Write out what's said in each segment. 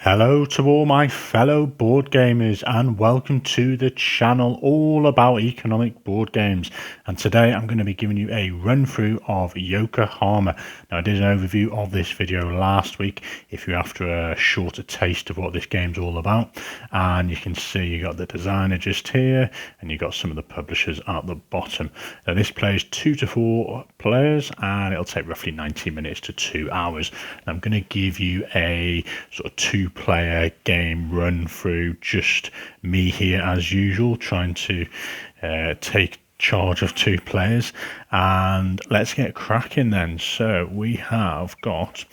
Hello to all my fellow board gamers and welcome to the channel all about economic board games. And today I'm going to be giving you a run through of Yokohama. Now I did an overview of this video last week if you're after a shorter taste of what this game's all about. And you can see you got the designer just here and you got some of the publishers at the bottom. Now this plays 2 to 4 players and it'll take roughly 90 minutes to 2 hours. And I'm going to give you a sort of 2-player game run through, just me here as usual trying to take charge of 2 players, and let's get cracking then. So we have got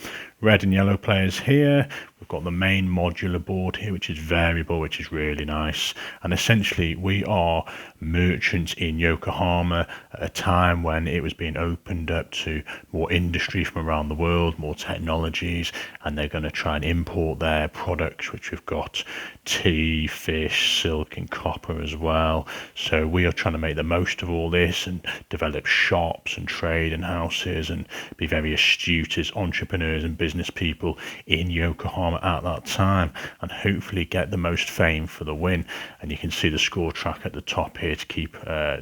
red and yellow players here. We've got the main modular board here, which is variable, which is really nice. And essentially we are merchants in Yokohama at a time when it was being opened up to more industry from around the world, more technologies, and they're going to try and import their products, which we've got tea, fish, silk and copper as well. So we are trying to make the most of all this and develop shops and trade and houses and be very astute as entrepreneurs and business people in Yokohama at that time, and hopefully get the most fame for the win. And you can see the score track at the top here to keep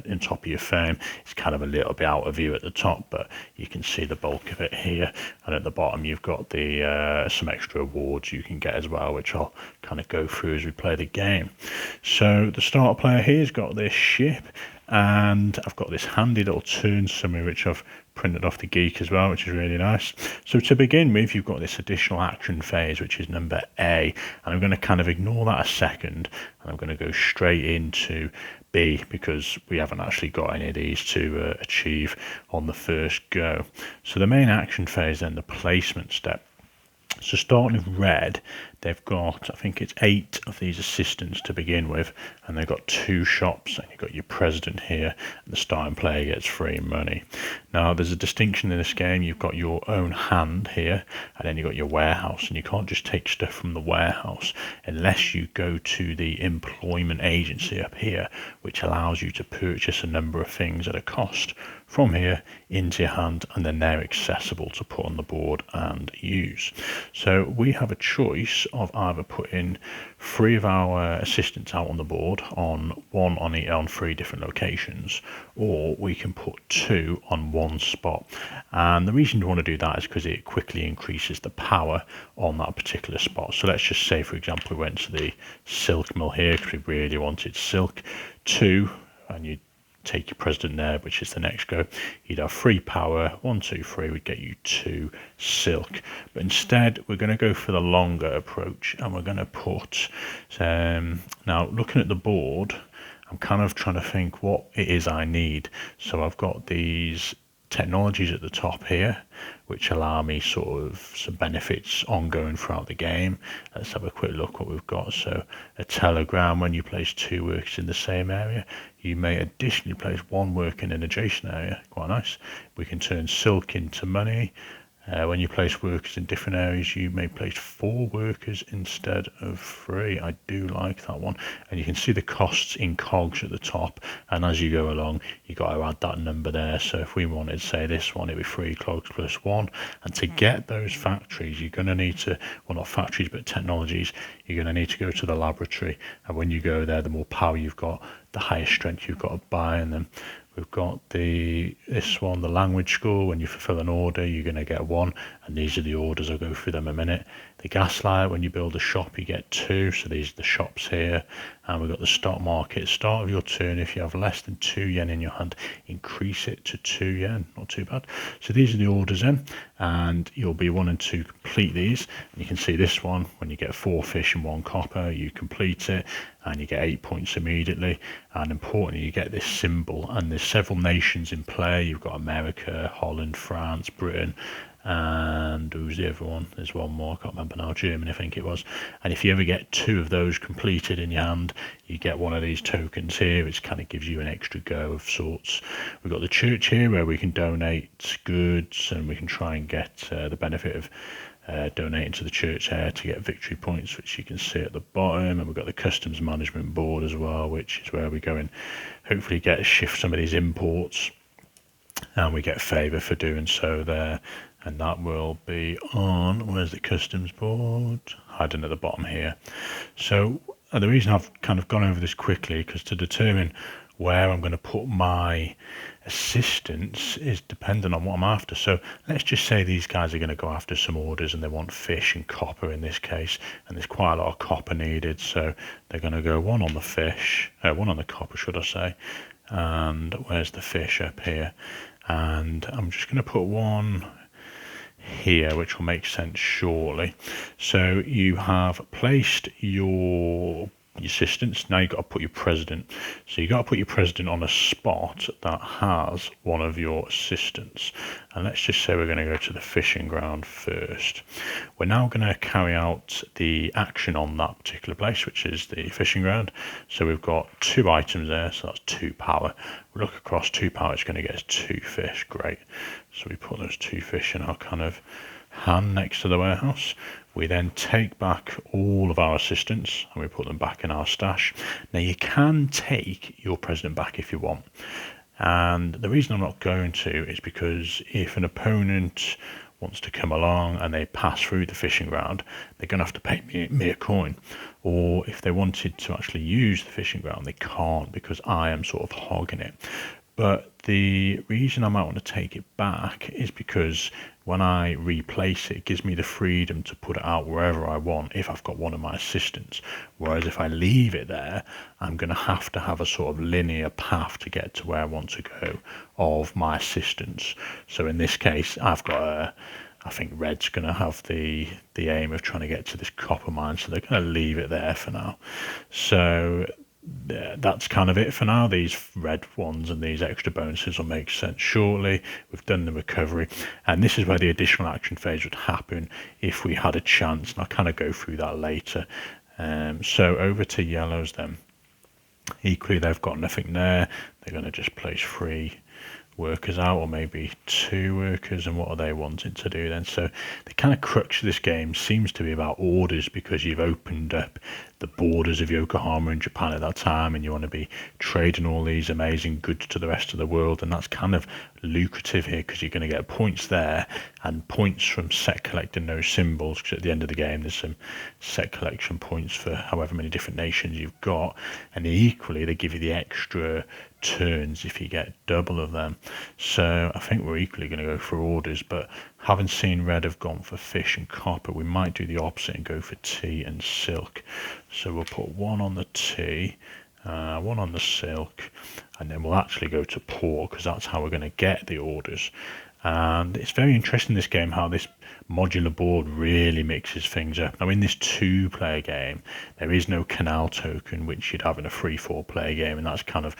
in top of your fame. It's kind of a little bit out of view at the top, but you can see the bulk of it here, and at the bottom you've got the some extra awards you can get as well, which I'll kind of go through as we play the game. So the starter player here has got this ship, and I've got this handy little turn summary which I've printed off the Geek as well, which is really nice. So to begin with, you've got this additional action phase, which is number A, and I'm going to kind of ignore that a second, and I'm going to go straight into B because we haven't actually got any of these to achieve on the first go. So the main action phase, then the placement step. So starting with red, they've got, I think it's 8 of these assistants to begin with, and they've got 2 shops, and you've got your president here, and the starting player gets free money. Now there's a distinction in this game. You've got your own hand here, and then you've got your warehouse, and you can't just take stuff from the warehouse unless you go to the employment agency up here, which allows you to purchase a number of things at a cost from here into your hand, and then they're accessible to put on the board and use. So we have a choice of either putting 3 of our assistants out on the board on 3 different locations, or we can put 2 on 1 spot. And the reason you want to do that is because it quickly increases the power on that particular spot. So let's just say, for example, we went to the silk mill here because we really wanted silk. 2, and you take your president there, which is the next go, you'd have 3 power, 1 2 3 would get you 2 silk. But instead we're going to go for the longer approach, and we're going to put now looking at the board, I'm kind of trying to think what it is I need. So I've got these technologies at the top here which allow me sort of some benefits ongoing throughout the game. Let's have a quick look what we've got. So a telegram, when you place 2 workers in the same area, you may additionally place 1 worker in an adjacent area. Quite nice. We can turn silk into money. When you place workers in different areas, you may place 4 workers instead of 3. I do like that one. And you can see the costs in cogs at the top, and as you go along you got to add that number there. So if we wanted, say, this one, it'd be 3 cogs plus 1. And to get those factories, you're going to need to, well, not factories but technologies, you're going to need to go to the laboratory, and when you go there, the more power you've got, the higher strength you've got to buy in them. We've got this one, the language school. When you fulfill an order, you're going to get 1, and these are the orders. I'll go through them in a minute. The gaslight, when you build a shop, you get 2, so these are the shops here. And we've got the stock market. Start of your turn, if you have less than 2 yen in your hand, increase it to 2 yen. Not too bad. So these are the orders in, and you'll be wanting to complete these. And you can see this one, when you get 4 fish and 1 copper, you complete it and you get 8 points immediately. And importantly, you get this symbol, and there's several nations in play. You've got America, Holland, France, Britain, and who's the other one? There's one more, I can't remember now, Germany I think it was. And if you ever get 2 of those completed in your hand, you get one of these tokens here, which kind of gives you an extra go of sorts. We've got the church here where we can donate goods, and we can try and get the benefit of donating to the church here to get victory points, which you can see at the bottom. And we've got the customs management board as well, which is where we go and hopefully get to shift some of these imports, and we get favour for doing so there. and that will be on, where's the customs board? Hiding at the bottom here. So the reason I've kind of gone over this quickly, because to determine where I'm going to put my assistants is dependent on what I'm after. So let's just say these guys are going to go after some orders and they want fish and copper in this case, and there's quite a lot of copper needed, so they're going to go one on the fish, one on the copper should I say, and where's the fish? Up here. And I'm just going to put one here, which will make sense shortly. So you have placed your assistants. Now you've got to put your president. So you've got to put your president on a spot that has one of your assistants. And let's just say we're going to go to the fishing ground first. We're now going to carry out the action on that particular place, which is the fishing ground. So we've got 2 items there, so that's 2 power. We look across, 2 power, it's going to get us 2 fish. Great. So we put those 2 fish in our kind of hand next to the warehouse. We then take back all of our assistants and we put them back in our stash. Now you can take your president back if you want. And the reason I'm not going to is because if an opponent wants to come along and they pass through the fishing ground, they're going to have to pay me a coin. Or if they wanted to actually use the fishing ground, they can't because I am sort of hogging it. But the reason I might want to take it back is because when I replace it, it gives me the freedom to put it out wherever I want if I've got one of my assistants. Whereas if I leave it there, I'm going to have a sort of linear path to get to where I want to go of my assistants. So in this case, I've got I think red's going to have the aim of trying to get to this copper mine, so they're going to leave it there for now. So that's kind of it for now. These red ones and these extra bonuses will make sense shortly. We've done the recovery, and this is where the additional action phase would happen if we had a chance, and I'll kind of go through that later. So over to yellows then. Equally, they've got nothing there. They're going to just place 3 workers out, or maybe 2 workers, and what are they wanting to do then? So the kind of crux of this game seems to be about orders, because you've opened up the borders of Yokohama in Japan at that time, and you want to be trading all these amazing goods to the rest of the world, and that's kind of lucrative here because you're going to get points there and points from set collecting those symbols, because at the end of the game there's some set collection points for however many different nations you've got, and equally they give you the extra turns if you get double of them. So I think we're equally going to go for orders, but having seen red have gone for fish and copper, we might do the opposite and go for tea and silk. So we'll put 1 on the tea, 1 on the silk, and then we'll actually go to pork, because that's how we're going to get the orders. And it's very interesting, this game, how this modular board really mixes things up. Now in this 2-player game, there is no canal token, which you'd have in a 3-4-player game, and that's kind of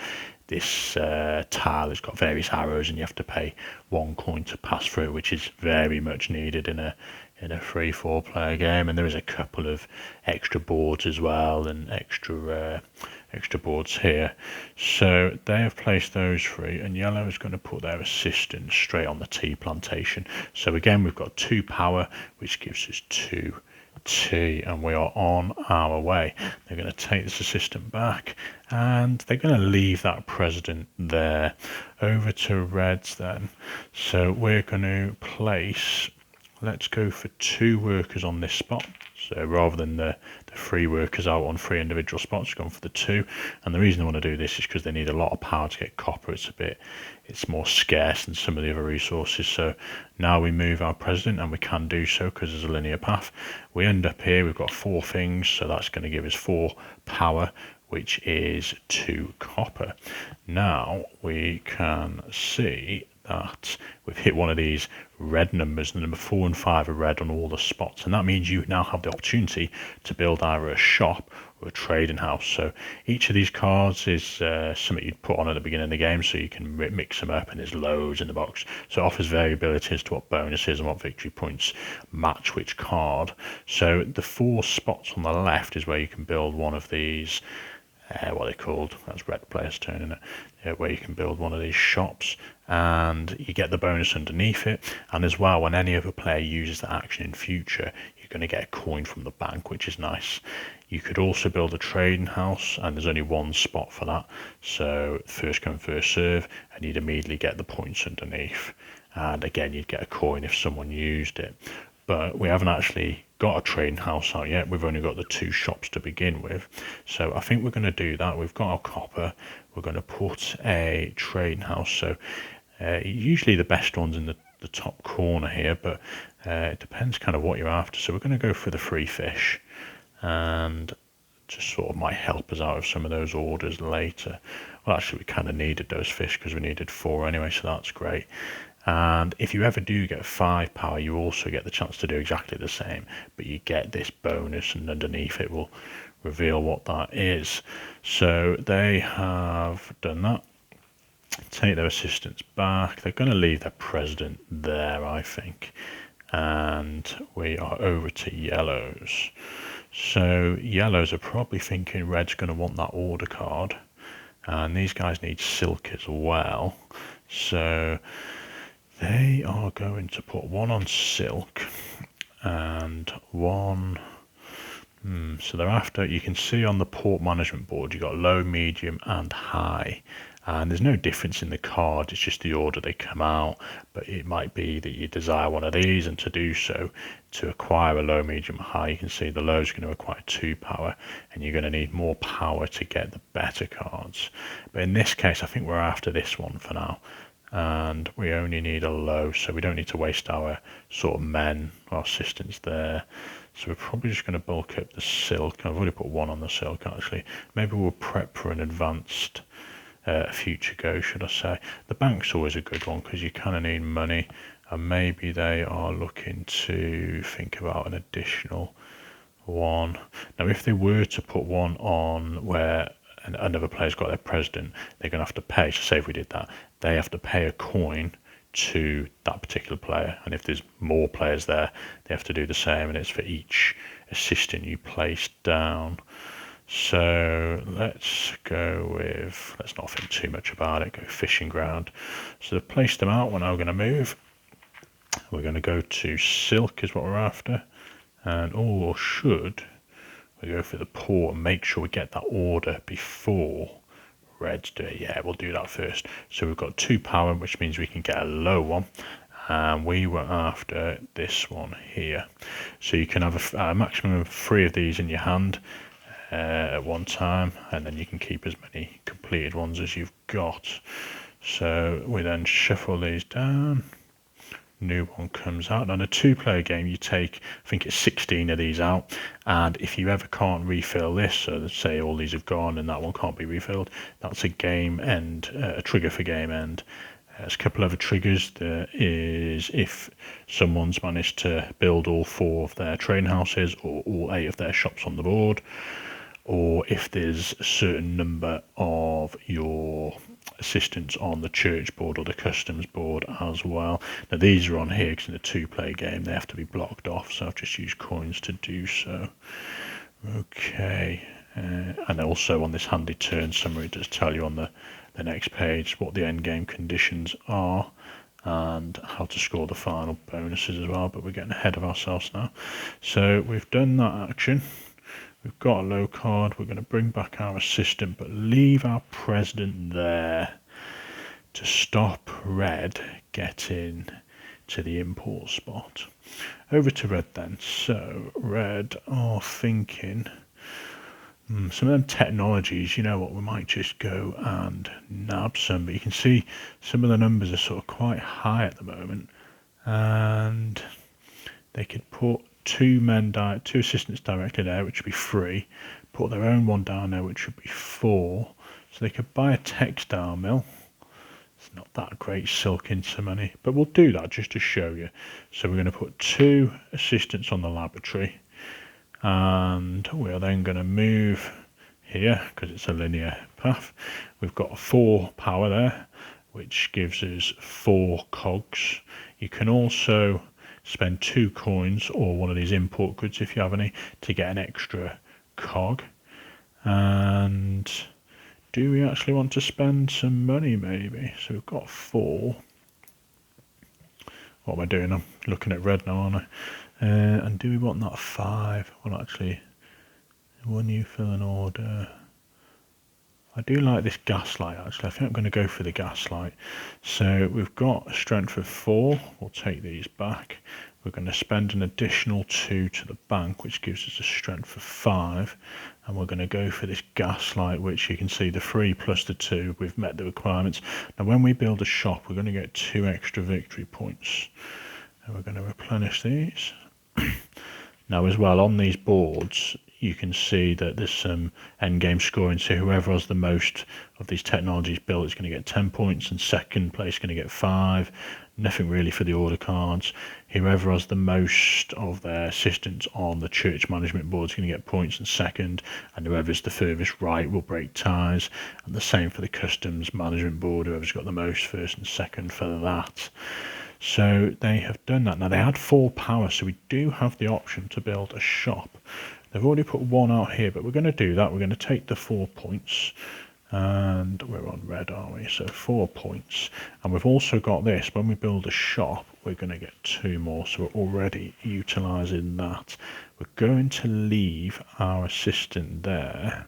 this tile has got various arrows and you have to pay 1 coin to pass through, which is very much needed in a 3-4-player game. And there is a couple of extra boards as well, and extra boards here. So they have placed those 3, and yellow is going to put their assistant straight on the tea plantation. So again, we've got 2 power, which gives us 2 tea, and we are on our way. They're going to take this assistant back, and they're going to leave that president there. Over to reds then. So we're going to place, let's go for 2 workers on this spot. So rather than the 3 workers out on 3 individual spots, going for the 2. And the reason I want to do this is because they need a lot of power to get copper. It's more scarce than some of the other resources. So now we move our president, and we can do so because there's a linear path. We end up here, we've got 4 things, so that's going to give us 4 power, which is 2 copper. Now we can see that we've hit one of these red numbers. The number 4 and 5 are red on all the spots, and that means you now have the opportunity to build either a shop or a trading house. So each of these cards is something you'd put on at the beginning of the game, so you can mix them up, and there's loads in the box, so it offers variability as to what bonuses and what victory points match which card. So the 4 spots on the left is where you can build one of these what they're called, that's red player's turn, isn't it? Where you can build one of these shops, and you get the bonus underneath it. And as well, when any other player uses that action in future, you're going to get a coin from the bank, which is nice. You could also build a trading house, and there's only 1 spot for that, so first come first serve, and you'd immediately get the points underneath. and again you'd get a coin if someone used it. But we haven't actually got a trading house out yet. We've only got the 2 shops to begin with, so I think we're going to do that. We've got our copper, we're going to put a trading house. So usually the best one's in the top corner here, but it depends kind of what you're after. So we're going to go for the free fish, and just sort of might help us out with some of those orders later. Well, actually we kind of needed those fish because we needed 4 anyway, so that's great. And if you ever do get 5 power, you also get the chance to do exactly the same, but you get this bonus, and underneath it will reveal what that is. So they have done that. Take their assistants back. They're going to leave their president there, I think. And we are over to yellows. So yellows are probably thinking red's going to want that order card, and these guys need silk as well. So they are going to put 1 on silk and 1. So they're after, you can see on the port management board, you've got low, medium and high. And there's no difference in the card, it's just the order they come out. But it might be that you desire one of these, and to do so, to acquire a low, medium, high, you can see the low is going to acquire 2 power, and you're going to need more power to get the better cards. But in this case, I think we're after this one for now. And we only need a low, so we don't need to waste our sort of men, our assistants there. So we're probably just going to bulk up the silk. I've already put 1 on the silk actually. Maybe we'll prep for an advanced future go, should I say. The bank's always a good one because you kind of need money, and maybe they are looking to think about an additional 1. Now if they were to put 1 on where another player's got their president, they're going to have to pay. So say if we did that, they have to pay a coin to that particular player, and if there's more players there, they have to do the same, and it's for each assistant you place down. So let's go with, let's not think too much about it, go fishing ground. So they've placed them out. We're now going to move. We're going to go to silk is what we're after, and or should we go for the port and make sure we get that order before reds do it? Yeah, we'll do that first. So we've got 2 power, which means we can get a low one, and we were after this one here. So you can have a maximum of 3 of these in your hand at one time, and then you can keep as many completed ones as you've got. So we then shuffle these down. New one comes out. On a 2-player game, you take, I think it's 16 of these out, and if you ever can't refill this, so let's say all these have gone and that one can't be refilled, that's a game end, a trigger for game end. There's a couple other triggers. There is if someone's managed to build all 4 of their train houses or all 8 of their shops on the board, or if there's a certain number of your assistants on the church board or the customs board as well. Now these are on here because in a 2-player game they have to be blocked off, so I've just used coins to do so. Okay, and also on this handy turn summary it does tell you on the next page what the end game conditions are and how to score the final bonuses as well, but we're getting ahead of ourselves now. So we've done that action. We've got a low card. We're going to bring back our assistant, but leave our president there to stop red getting to the import spot. Over to red then. So red are thinking some of them technologies, you know what, we might just go and nab some, but you can see some of the numbers are sort of quite high at the moment, and they could put 2 assistants directly there, which would be 3, put their own one down there, which would be 4, so they could buy a textile mill. It's not that great silk into money, but we'll do that just to show you. So we're going to put 2 assistants on the laboratory, and we're then going to move here because it's a linear path. We've got 4 power there, which gives us 4 cogs. You can also spend 2 coins or one of these import goods if you have any to get an extra cog. And do we actually want to spend some money maybe? So we've got 4. What am I doing? I'm looking at red now, aren't I? And do we want that 5? Well, actually, when you fill an order, I do like this gaslight actually. I think I'm going to go for the gaslight. So we've got a strength of 4. We'll take these back. We're going to spend an additional 2 to the bank, which gives us a strength of 5. And we're going to go for this gaslight, which you can see the 3 plus the 2. We've met the requirements. Now when we build a shop, we're going to get 2 extra victory points. And we're going to replenish these. Now as well, on these boards, you can see that there's some end game scoring. So whoever has the most of these technologies built is going to get 10 points, and second place is going to get 5. Nothing really for the order cards. Whoever has the most of their assistants on the church management board is going to get points in second, and whoever's the furthest right will break ties. And the same for the customs management board, whoever's got the most first and second for that. So they have done that. Now they had 4 power, so we do have the option to build a shop. They've already put 1 out here, but we're going to do that. We're going to take the 4 points, and we're on red, aren't we? So 4 points. And we've also got this. When we build a shop, we're going to get 2 more, so we're already utilising that. We're going to leave our assistant there,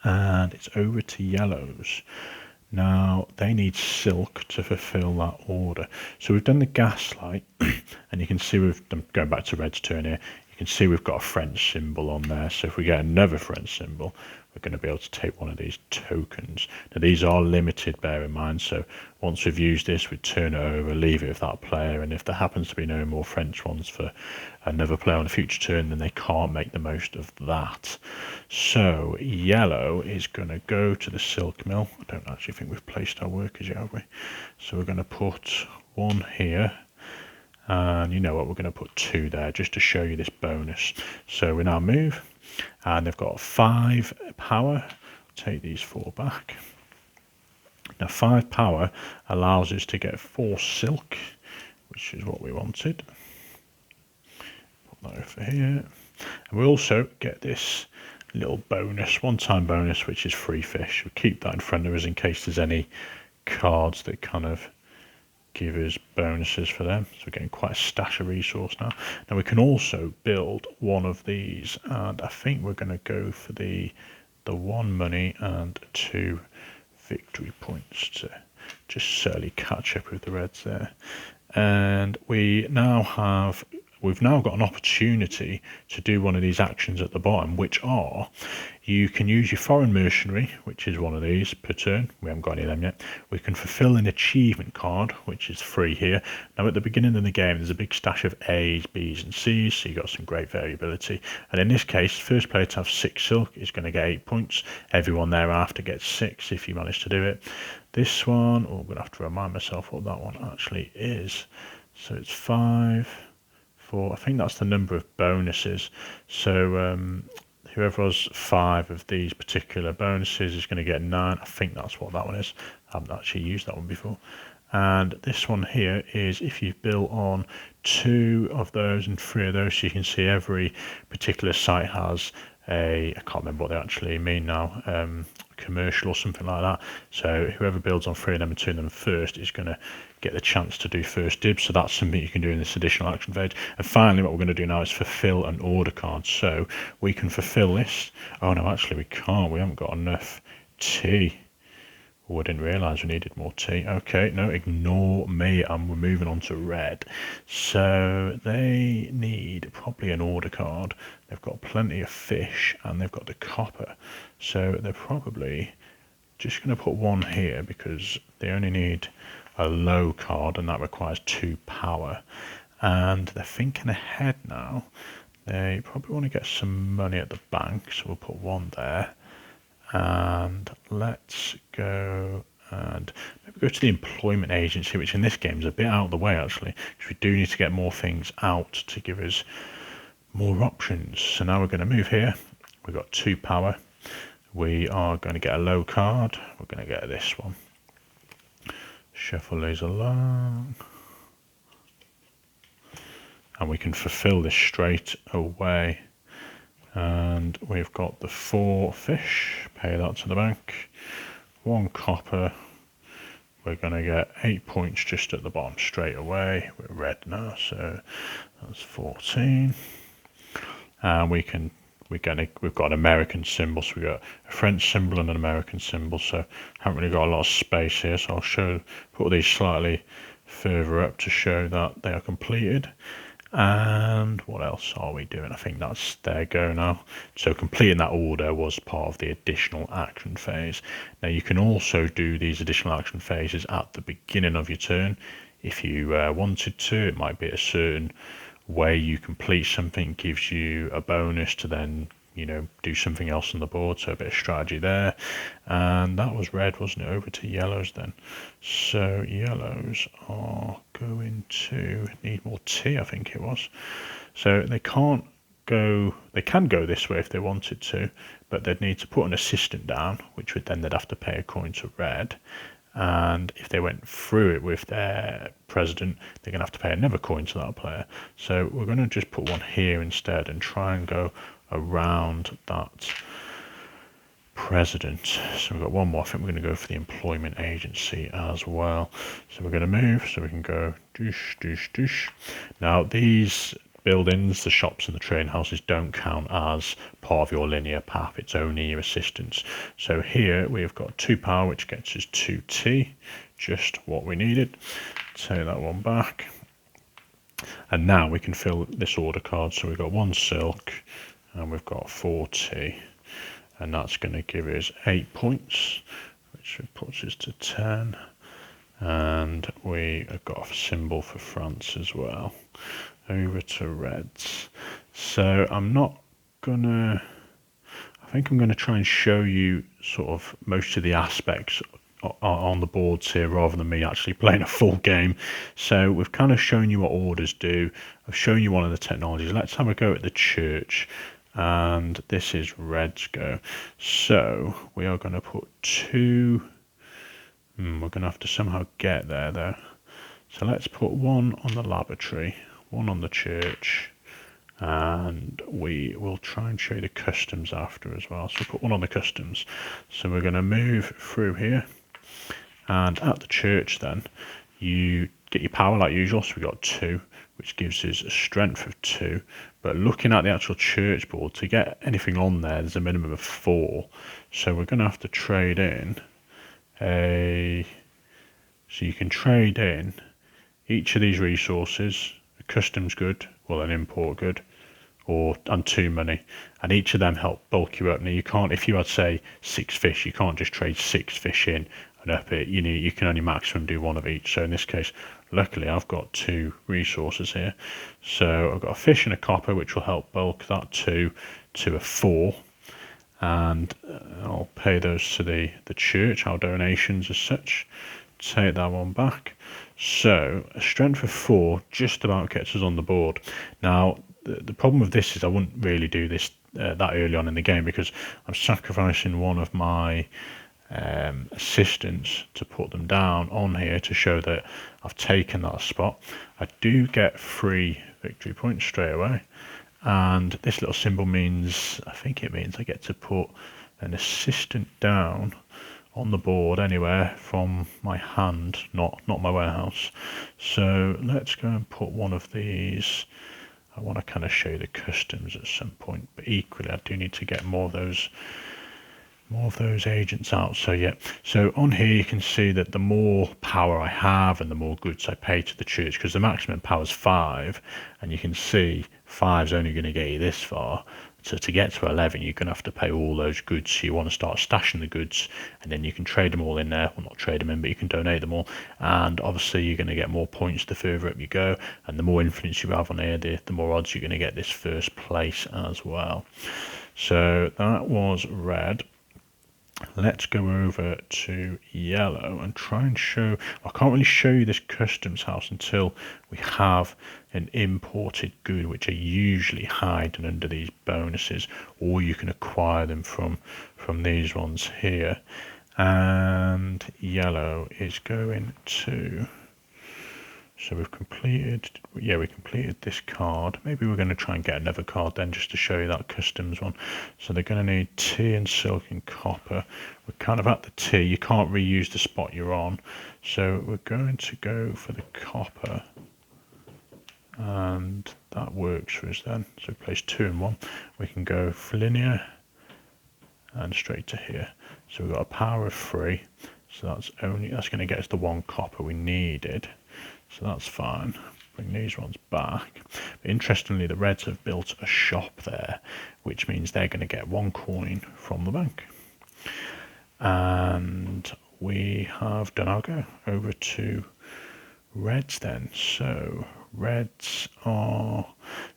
and it's over to yellows. Now they need silk to fulfill that order. So we've done the gaslight, and you can see I'm going back to red's turn here. You can see we've got a French symbol on there. So if we get another French symbol, we're going to be able to take one of these tokens. Now these are limited, bear in mind. So once we've used this, we turn it over, leave it with that player, and if there happens to be no more French ones for another player on a future turn, then they can't make the most of that. So yellow is going to go to the silk mill. I don't actually think we've placed our workers yet, have we? So we're going to put 1 here, and you know what, we're going to put 2 there just to show you this bonus. So we now move, and they've got 5 power. Take these 4 back. Now 5 power allows us to get 4 silk, which is what we wanted. Put that over here. And we also get this little bonus, one-time bonus, which is free fish. We'll keep that in front of us in case there's any cards that kind of give us bonuses for them. So we're getting quite a stash of resource now. Now we can also build one of these, and I think we're going to go for the 1 money and 2 victory points to just certainly catch up with the reds there. And we've now got an opportunity to do one of these actions at the bottom, which are, you can use your foreign mercenary, which is one of these per turn. We haven't got any of them yet. We can fulfill an achievement card, which is free here. Now at the beginning of the game, there's a big stash of A's, B's and C's, so you've got some great variability. And in this case, first player to have 6 silk is going to get 8 points. Everyone thereafter gets 6 if you manage to do it. This one, I'm going to have to remind myself what that one actually is. So it's 5, 4, I think that's the number of bonuses. So whoever has 5 of these particular bonuses is going to get 9. I think that's what that one is. I haven't actually used that one before. And this one here is if you've built on 2 of those and 3 of those, so you can see every particular site has I can't remember what they actually mean now, commercial or something like that. So whoever builds on 3 of them and 2 of them first is going to get the chance to do first dibs. So that's something you can do in this additional action phase. And finally, what we're going to do now is fulfill an order card. So we can fulfill this. Oh no, actually we can't. We haven't got enough tea. Oh, I didn't realise we needed more tea. Okay, no, ignore me, and we're moving on to red. So they need probably an order card. They've got plenty of fish, and they've got the copper. So they're probably just going to put 1 here because they only need a low card, and that requires 2 power. And they're thinking ahead now. They probably want to get some money at the bank, so we'll put 1 there. And let's go and maybe go to the employment agency, which in this game is a bit out of the way actually, because we do need to get more things out to give us more options. So now we're going to move here. We've got 2 power. We are going to get a low card. We're going to get this one. Shuffle these along. And we can fulfill this straight away. And we've got the 4 fish, pay that to the bank, 1 copper. We're going to get 8 points just at the bottom straight away. We're red now, so that's 14. And we can we've got an American symbol, so we've got a French symbol and an American symbol, so haven't really got a lot of space here. So I'll put these slightly further up to show that they are completed. And what else are we doing? I think that's their go now. So completing that order was part of the additional action phase. Now you can also do these additional action phases at the beginning of your turn if you wanted to. It might be a certain way you complete something gives you a bonus to then do something else on the board, so a bit of strategy there. And that was red, wasn't it? Over to yellows then. So yellows are going to need more tea, I think it was. So they can go this way if they wanted to, but they'd need to put an assistant down, which would then they'd have to pay a coin to red. And if they went through it with their president, they're going to have to pay another coin to that player. So we're going to just put one here instead and try and go around that president. So we've got one more. I think we're going to go for the employment agency as well. So we're going to move, so we can go doosh, doosh, doosh. Now these buildings, the shops and the train houses, don't count as part of your linear path. It's only your assistants. So here we've got 2 power, which gets us 2 tea, just what we needed. Take that one back. And now we can fill this order card. So we've got 1 silk and we've got 4 tea. And that's going to give us 8 points, which puts us to 10. And we have got a symbol for France as well. Over to reds. So I think I'm gonna try and show you sort of most of the aspects on the boards here rather than me actually playing a full game. So we've kind of shown you what orders do. I've shown you one of the technologies. Let's have a go at the church. And this is red's go. So we are going to put 2. We're going to have to somehow get there though. So let's put 1 on the laboratory, 1 on the church, and we will try and show you the customs after as well. So put 1 on the customs. So we're going to move through here, and at the church then you get your power like usual. So we got 2, which gives us a strength of 2. But looking at the actual church board, to get anything on there's a minimum of 4. So we're going to have to trade in so you can trade in each of these resources, a customs good, well an import good, and 2 money, and each of them help bulk you up. Now you can't, if you had say 6 fish, you can't just trade 6 fish in and up it. You can only maximum do 1 of each. So in this case, luckily I've got 2 resources here. So I've got a fish and a copper, which will help bulk that 2 to a 4. And I'll pay those to the church, our donations as such. Take that one back. So a strength of 4 just about gets us on the board. Now the problem with this is I wouldn't really do this that early on in the game, because I'm sacrificing one of my assistants to put them down on here to show that I've taken that spot. I do get 3 victory points straight away, and this little symbol means, I think it means I get to put an assistant down on the board anywhere from my hand, not my warehouse. So let's go and put one of these. I want to kind of show you the customs at some point, but equally I do need to get more of those agents out. So yeah, so on here you can see that the more power I have and the more goods I pay to the church, because the maximum power is 5, and you can see 5 is only going to get you this far. So to get to 11, you're going to have to pay all those goods. So you want to start stashing the goods, and then you can trade them all in there. Well, not trade them in, but you can donate them all. And obviously you're going to get more points the further up you go, and the more influence you have on here, the more odds you're going to get this first place as well. So that was red. Let's go over to yellow and try and show. I can't really show you this customs house until we have an imported good, which are usually hidden under these bonuses, or you can acquire them from these ones here. And yellow is going to, so we completed this card. Maybe we're going to try and get another card then, just to show you that customs one. So they're going to need tea and silk and copper. We're kind of at the tea. You can't reuse the spot you're on, so we're going to go for the copper. and that works for us then. So place 2 and 1. We can go for linear and straight to here. So we've got a power of 3. So that's going to get us the 1 copper we needed. So that's fine. Bring these ones back. But interestingly, the Reds have built a shop there, which means they're going to get 1 coin from the bank. And we have done our go. Over to Reds then. So Reds are,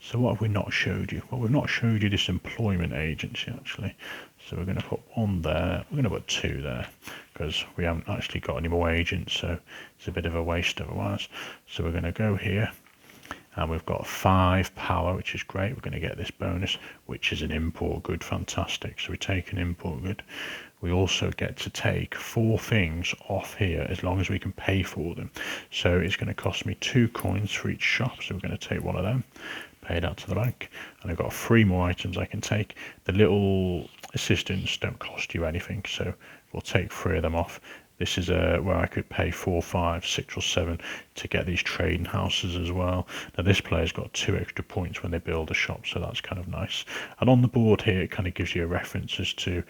so what have we not showed you? Well, we've not showed you this employment agency actually. So we're going to put 1 there, we're going to put 2 there, because we haven't actually got any more agents, so it's a bit of a waste otherwise. So we're going to go here, and we've got 5 power, which is great. We're going to get this bonus, which is an import good, fantastic. So we take an import good. We also get to take 4 things off here as long as we can pay for them. So it's going to cost me 2 coins for each shop. So we're going to take 1 of them, pay that to the bank, and I've got 3 more items I can take. The little assistants don't cost you anything, so we'll take 3 of them off. This is where I could pay 4, 5, 6 or 7 to get these trading houses as well. Now this player's got 2 extra points when they build a shop, so that's kind of nice. And on the board here, it kind of gives you a reference as to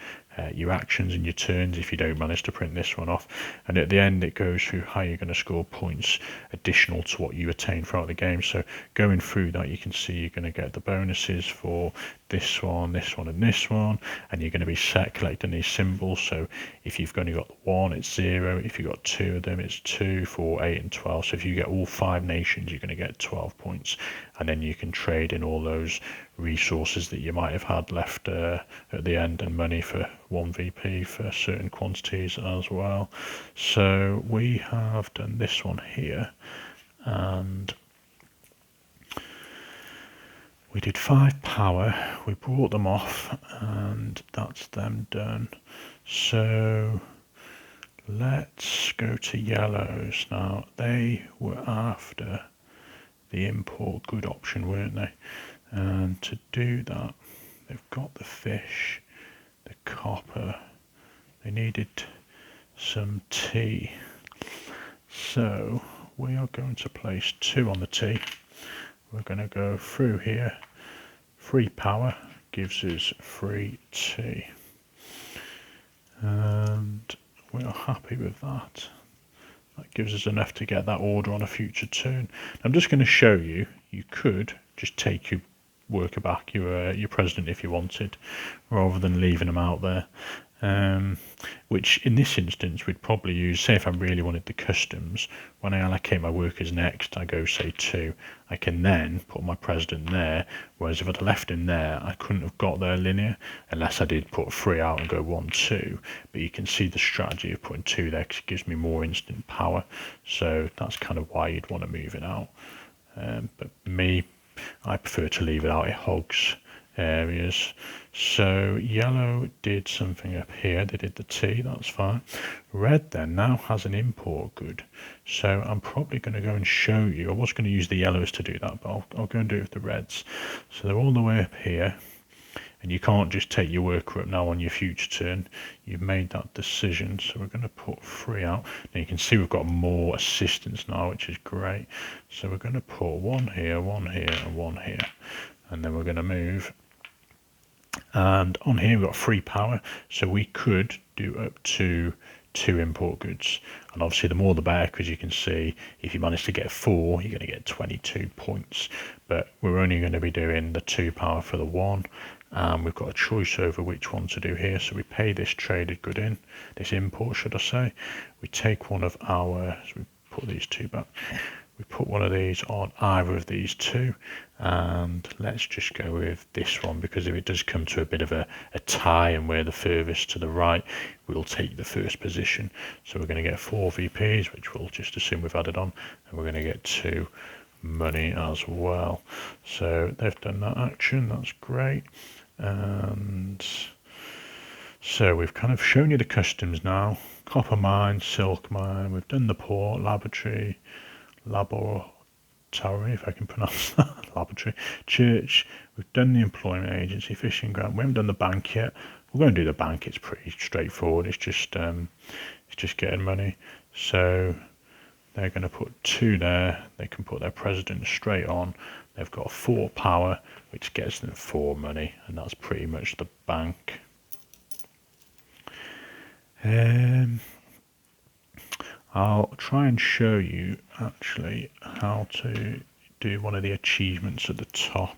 your actions and your turns if you don't manage to print this one off. And at the end, it goes through how you're going to score points additional to what you attain throughout the game. So going through that, you can see you're going to get the bonuses for this one, and this one, and you're going to be set collecting these symbols. So if you've only got 1, it's 0. If you've got 2 of them, it's 2, 4, 8 and 12. So if you get all 5 nations, you're going to get 12 points, and then you can trade in all those resources that you might have had left at the end, and money for 1 VP for certain quantities as well. So we have done this one here, and we did 5 power, we brought them off, and that's them done. So let's go to yellows now. They were after the import good option, weren't they? And to do that, they've got the fish, the copper, they needed some tea. So we are going to place 2 on the tea. We're going to go through here. 3 power gives us 3 tea. And we are happy with that. That gives us enough to get that order on a future turn. I'm just going to show you, you could just take your worker back, your president if you wanted, rather than leaving them out there. Which in this instance we'd probably use, say if I really wanted the customs, when I allocate my workers next, I go say 2, I can then put my president there, whereas if I'd left him there, I couldn't have got there linear, unless I did put 3 out and go 1, 2, but you can see the strategy of putting 2 there because it gives me more instant power, so that's kind of why you'd want to move it out. But me, I prefer to leave it out, it hogs areas. So yellow did something up here, they did the tea, that's fine. Red then now has an import good, so I'm probably going to go and show you. I was going to use the yellows to do that, but I'll go and do it with the reds. So they're all the way up here, and you can't just take your worker up now on your future turn. You've made that decision, so we're going to put 3 out. Now you can see we've got more assistance now, which is great. So we're going to put 1 here, 1 here and 1 here, and then we're going to move. And on here we've got 3 power, so we could do up to 2 import goods, and obviously the more the better, because you can see if you manage to get 4 you're going to get 22 points, but we're only going to be doing the 2 power for the 1, and we've got a choice over which one to do here. So we pay this traded good in, this import should I say, we take one of our, so we put these 2 back, we put one of these on either of these 2, and let's just go with this one, because if it does come to a bit of a tie and we're the furthest to the right, we'll take the first position. So we're going to get 4 VPs, which we'll just assume we've added on, and we're going to get 2 money as well. So they've done that action, that's great. And so we've kind of shown you the customs now, copper mine, silk mine, we've done the port, laboratory, laboratory, if I can pronounce that, laboratory, church, we've done the employment agency, fishing ground, we haven't done the bank yet. We're going to do the bank, it's pretty straightforward, it's just getting money. So They're going to put 2 there. They can put their president straight on. They've got 4 power, which gets them 4 money, and that's pretty much the bank. I'll try and show you actually how to do one of the achievements at the top.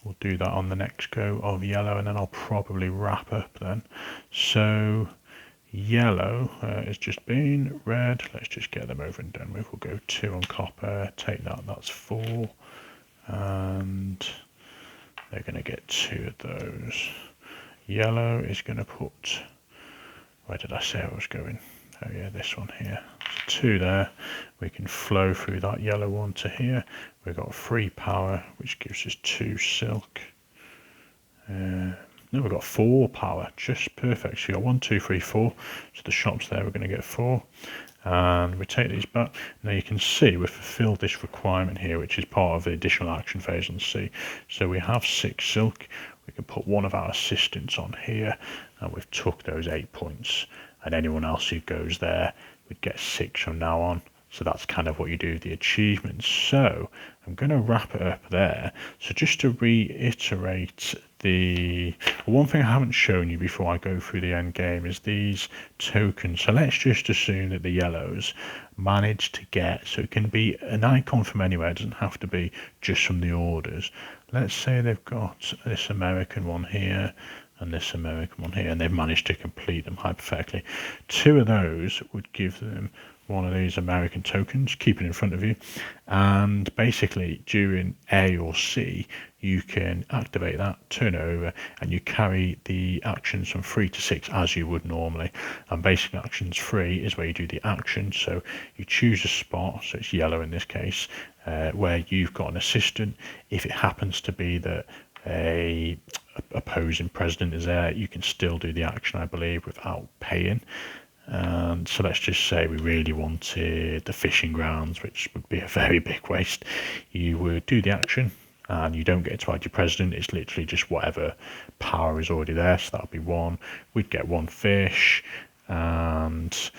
We'll do that on the next go of yellow, and then I'll probably wrap up then. So yellow has just been red. Let's just get them over and done with. We'll go 2 on copper, take that, that's 4, and they're going to get 2 of those. Yellow is going to put, where did I say I was going? Oh yeah, this one here. So 2 there. We can flow through that yellow one to here. We've got 3 power, which gives us 2 silk. No, we've got 4 power, just perfect. So you got 1, 2, 3, 4. So the shops there, we're going to get 4. And we take these back. Now you can see we've fulfilled this requirement here, which is part of the additional action phase on C. So we have 6 silk. We can put one of our assistants on here, and we've took those 8 points. And anyone else who goes there would get 6 from now on. So that's kind of what you do with the achievements. So I'm going to wrap it up there. So just to reiterate, the one thing I haven't shown you before I go through the end game is these tokens. So let's just assume that the yellows manage to get, so it can be an icon from anywhere, it doesn't have to be just from the orders. Let's say they've got this American one here and this American one here, and they've managed to complete them hypothetically. 2 of those would give them one of these American tokens, keep it in front of you, and basically during A or C you can activate that, turn it over, and you carry the actions from 3 to 6 as you would normally. And basic actions 3 is where you do the action, so you choose a spot, so it's yellow in this case, where you've got an assistant. If it happens to be that a opposing president is there, you can still do the action, I believe, without paying. And so let's just say we really wanted the fishing grounds, which would be a very big waste. You would do the action and you don't get to add your president. It's literally just whatever power is already there. So that'll be 1. We'd get 1 fish, and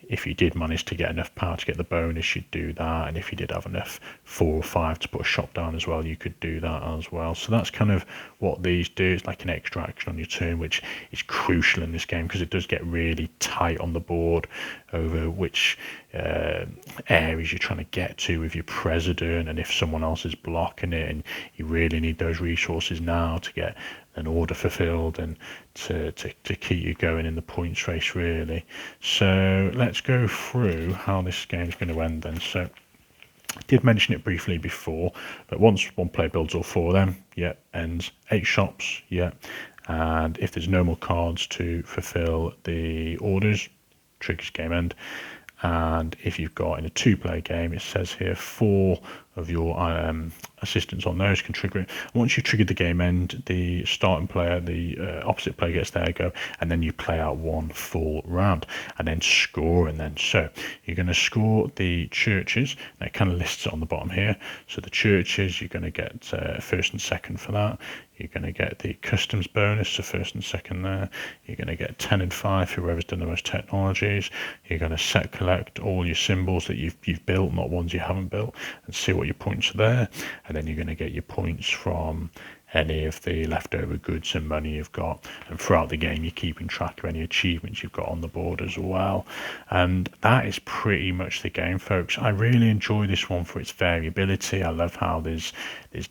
if you did manage to get enough power to get the bonus, you'd do that. And if you did have enough 4 or 5 to put a shop down as well, you could do that as well. So that's kind of what these do. It's like an extra action on your turn, which is crucial in this game because it does get really tight on the board over which areas you're trying to get to with your president, and if someone else is blocking it, and you really need those resources now to get an order fulfilled and to keep you going in the points race, really. So let's go through how this game's going to end then. So I did mention it briefly before, but once one player builds all 4 of them, yeah, ends 8 shops, yeah, and if there's no more cards to fulfill the orders, triggers game end. And if you've got in a 2-player game, it says here 4 of your assistants on those can trigger it. Once you triggered the game end, the starting player, the opposite player gets their go, and then you play out 1 full round and then score. And then so you're going to score the churches, and it kind of lists it on the bottom here. So the churches, you're going to get 1st and 2nd for that. You're going to get the customs bonus, so 1st and 2nd there. You're going to get 10 and 5, whoever's done the most technologies. You're going to set collect all your symbols that you've built, not ones you haven't built, and see what your points are there. And then you're going to get your points from any of the leftover goods and money you've got, and throughout the game you're keeping track of any achievements you've got on the board as well. And that is pretty much the game, folks. I really enjoy this one for its variability. I love how there's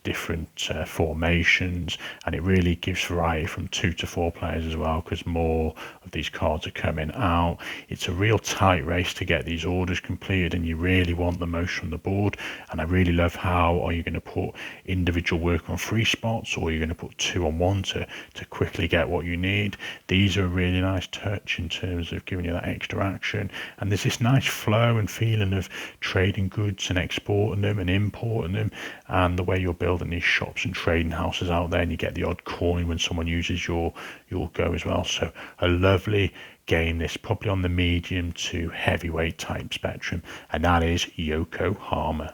different formations, and it really gives variety from 2 to 4 players as well, because more of these cards are coming out. It's a real tight race to get these orders completed, and you really want the most from the board. And I really love how are you going to put individual work on 3 spots, or you're going to put 2 on 1 to quickly get what you need. These are a really nice touch in terms of giving you that extra action, and there's this nice flow and feeling of trading goods and exporting them and importing them, and the way you're building these shops and trading houses out there, and you get the odd coin when someone uses your go as well. So a lovely game, this probably on the medium to heavyweight type spectrum, and that is Yokohama.